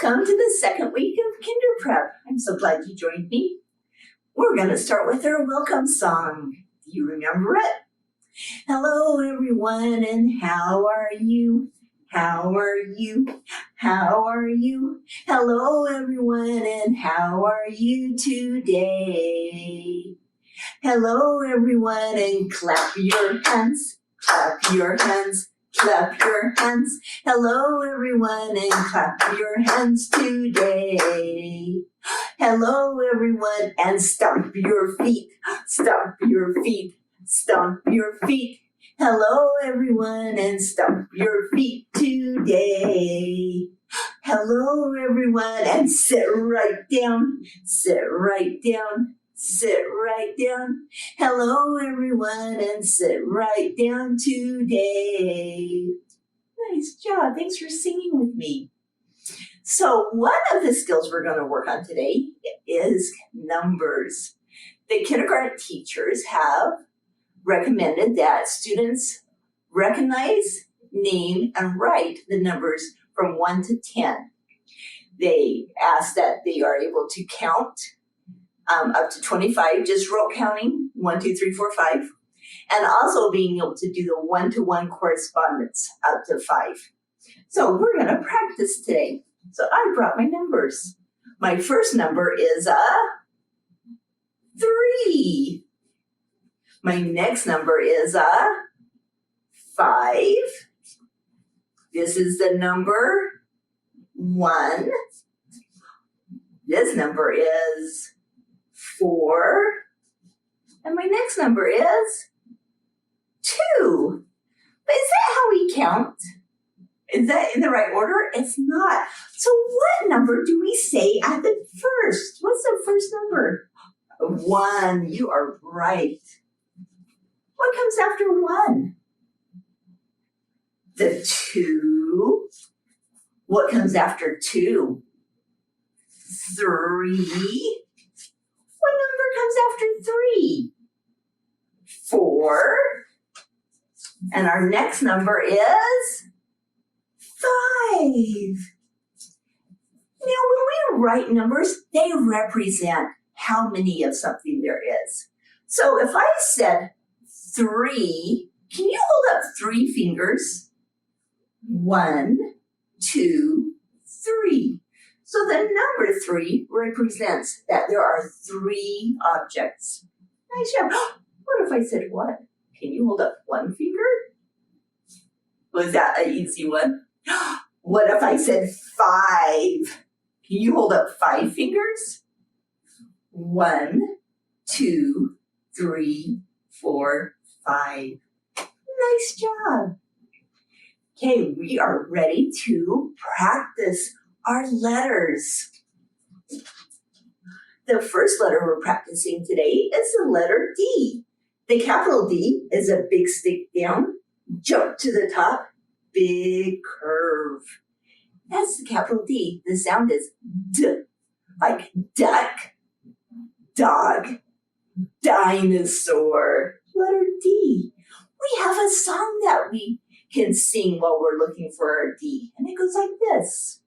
Welcome to the second week of KinderPrep. I'm so glad you joined me. We're going to start with our welcome song. Do you remember it? Hello everyone, and how are you? How are you? How are you? Hello everyone, and how are you today? Hello everyone, and clap your hands, clap your hands. Clap your hands. Hello everyone, and clap your hands today. Hello everyone, and stomp your feet. Stomp your feet. Stomp your feet. Hello everyone, and stomp your feet today. Hello everyone, and sit right down. Sit right down. Sit right down. Hello everyone, and sit right down today. Nice job. Thanks for singing with me. So one of the skills we're going to work on today is numbers. The kindergarten teachers have recommended that students recognize, name, and write the numbers from 1 to 10. They ask that they are able to count up to 25, just rote counting, 1, 2, 3, 4, 5, and also being able to do the one-to-one correspondence up to 5. So we're going to practice today. So I brought my numbers. My first number is a 3. My next number is a 5. This is the number 1. This number is 4, and my next number is 2. But is that how we count? Is that in the right order? It's not. So what number do we say at the first? What's the first number? 1. You are right. What comes after 1? The 2. What comes after 2? 3. What number comes after 3? 4. And our next number is 5. Now, when we write numbers, they represent how many of something there is. So if I said 3, can you hold up 3 fingers? 1, 2, 3. So the number 3 represents that there are 3 objects. Nice job. What if I said 1? Can you hold up 1 finger? Was that an easy one? What if I said 5? Can you hold up 5 fingers? 1, 2, 3, 4, 5. Nice job. Okay, we are ready to practice our letters. The first letter we're practicing today is the letter D. The capital D is a big stick down, jump to the top, big curve. That's the capital D. The sound is D, like duck, dog, dinosaur. Letter D. We have a song that we can sing while we're looking for our D, and it goes like this.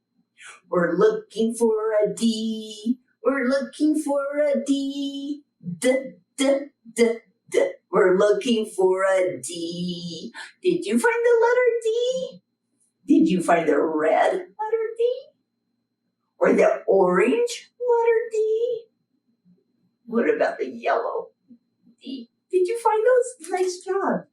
We're looking for a D. We're looking for a D. D, D, D, D. We're looking for a D. Did you find the letter D? Did you find the red letter D? Or the orange letter D? What about the yellow D? Did you find those? Nice job.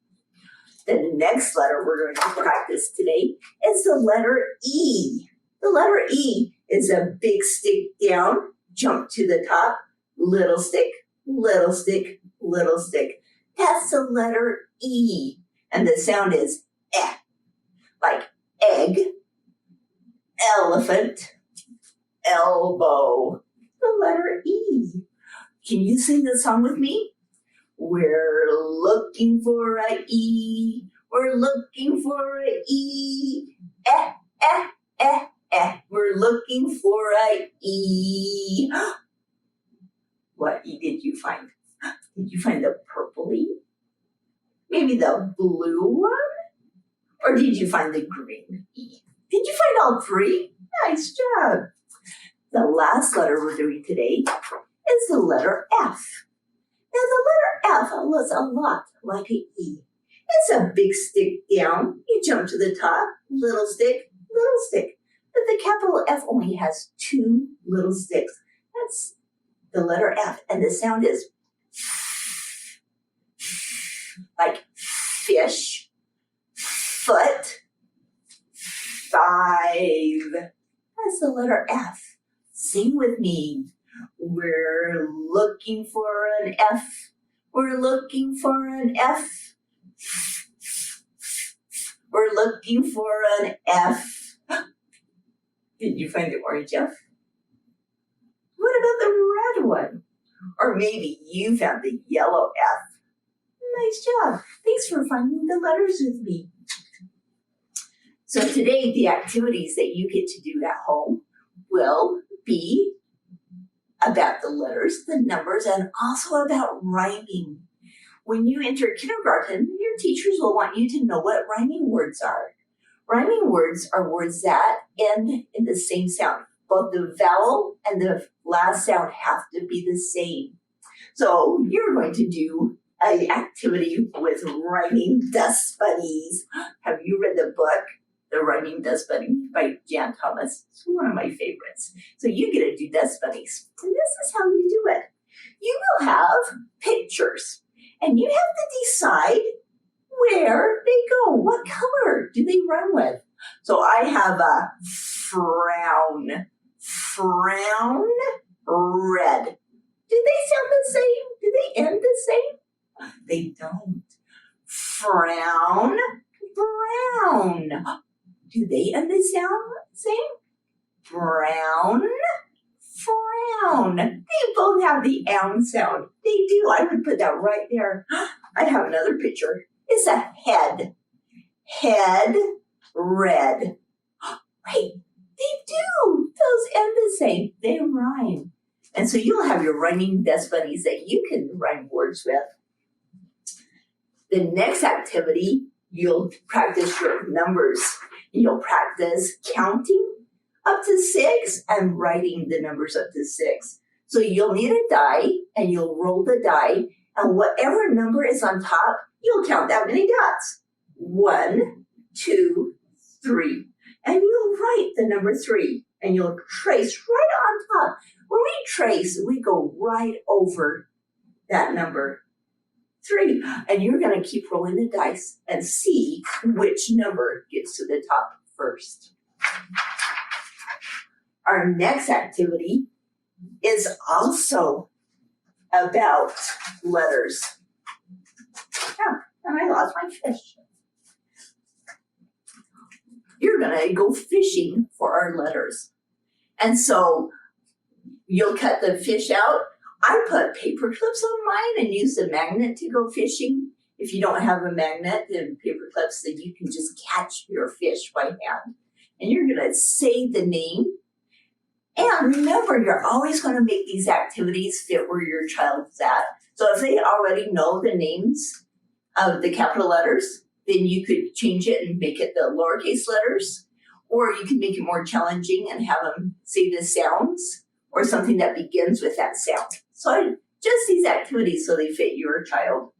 The next letter we're going to practice today is the letter E. The letter E is a big stick down, jump to the top, little stick, little stick, little stick. That's the letter E. And the sound is eh, like egg, elephant, elbow. The letter E. Can you sing the song with me? We're looking for a E. We're looking for a E. Eh, eh, eh. We're looking for a E. What E did you find? Did you find the purple E? Maybe the blue one? Or did you find the green E? Did you find all 3? Nice job. The last letter we're doing today is the letter F. Now the letter F looks a lot like an E. It's a big stick down. You jump to the top, little stick, little stick. But the capital F only has 2 little sticks. That's the letter F. And the sound is like fish, foot, 5. That's the letter F. Sing with me. We're looking for an F. We're looking for an F. We're looking for an F. Did you find the orange F? What about the red one? Or maybe you found the yellow F. Nice job. Thanks for finding the letters with me. So today, the activities that you get to do at home will be about the letters, the numbers, and also about rhyming. When you enter kindergarten, your teachers will want you to know what rhyming words are. Rhyming words are words that end in the same sound. Both the vowel and the last sound have to be the same. So you're going to do an activity with rhyming dust bunnies. Have you read the book, The Rhyming Dust Bunny by Jan Thomas? It's one of my favorites. So you get to do dust bunnies. And this is how you do it. You will have pictures. And you have to decide where they go. What color do they rhyme with? So I have a frown. Frown, red. Do they sound the same? Do they end the same? They don't. Frown, brown. Do they end the same? Brown, frown. They both have the ound sound. They do. I would put that right there. I have another picture. It's a head. Head, red. Wait, they do. Those end the same. They rhyme. And so you'll have your rhyming dust bunnies that you can rhyme words with. The next activity, you'll practice your numbers. You'll practice counting up to 6 and writing the numbers up to 6. So you'll need a die and you'll roll the die, and whatever number is on top, you'll count that many dots. 1, 2, 3. And you'll write the number 3 and you'll trace right on top. When we trace, we go right over that number 3. And you're going to keep rolling the dice and see which number gets to the top first. Our next activity is also about letters. Oh, and I lost my fish. You're going to go fishing for our letters. And so you'll cut the fish out. I put paper clips on mine and use a magnet to go fishing. If you don't have a magnet and paper clips, then you can just catch your fish by hand. And you're going to say the name. And remember, you're always going to make these activities fit where your child's at. So if they already know the names of the capital letters, then you could change it and make it the lowercase letters. Or you can make it more challenging and have them say the sounds or something that begins with that sound. So just these activities so they fit your child.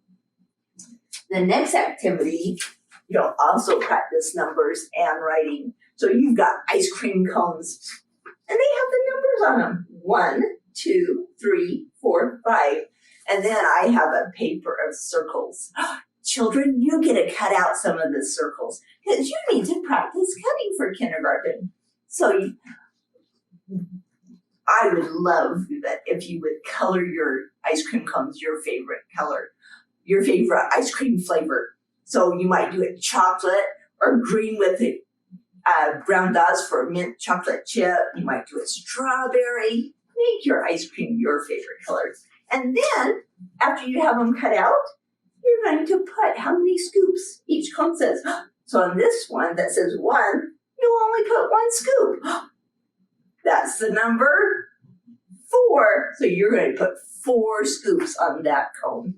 The next activity, you'll also practice numbers and writing. So you've got ice cream cones. And they have the numbers on them. 1, 2, 3, 4, 5. And then I have a paper of circles. Children, you get to cut out some of the circles because you need to practice cutting for kindergarten. So I would love that if you would color your ice cream cones your favorite color, your favorite ice cream flavor. So you might do it chocolate or green with it. Brown dots for mint chocolate chip. You might do a strawberry. Make your ice cream your favorite color. And then, after you have them cut out, you're going to put how many scoops each cone says. So on this one that says 1, you'll only put 1 scoop. That's the number 4. So you're going to put 4 scoops on that cone.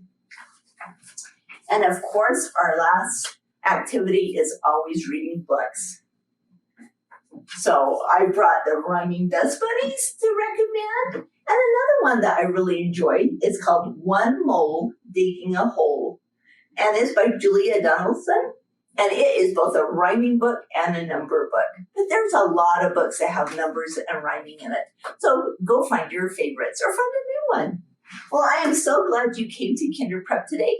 And of course, our last activity is always reading books. So I brought the Rhyming Dust Bunnies to recommend. And another one that I really enjoyed is called One Mole Digging a Hole. And it's by Julia Donaldson. And it is both a rhyming book and a number book. But there's a lot of books that have numbers and rhyming in it. So go find your favorites or find a new one. Well, I am so glad you came to KinderPrep today.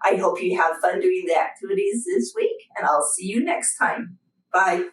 I hope you have fun doing the activities this week, and I'll see you next time. Bye.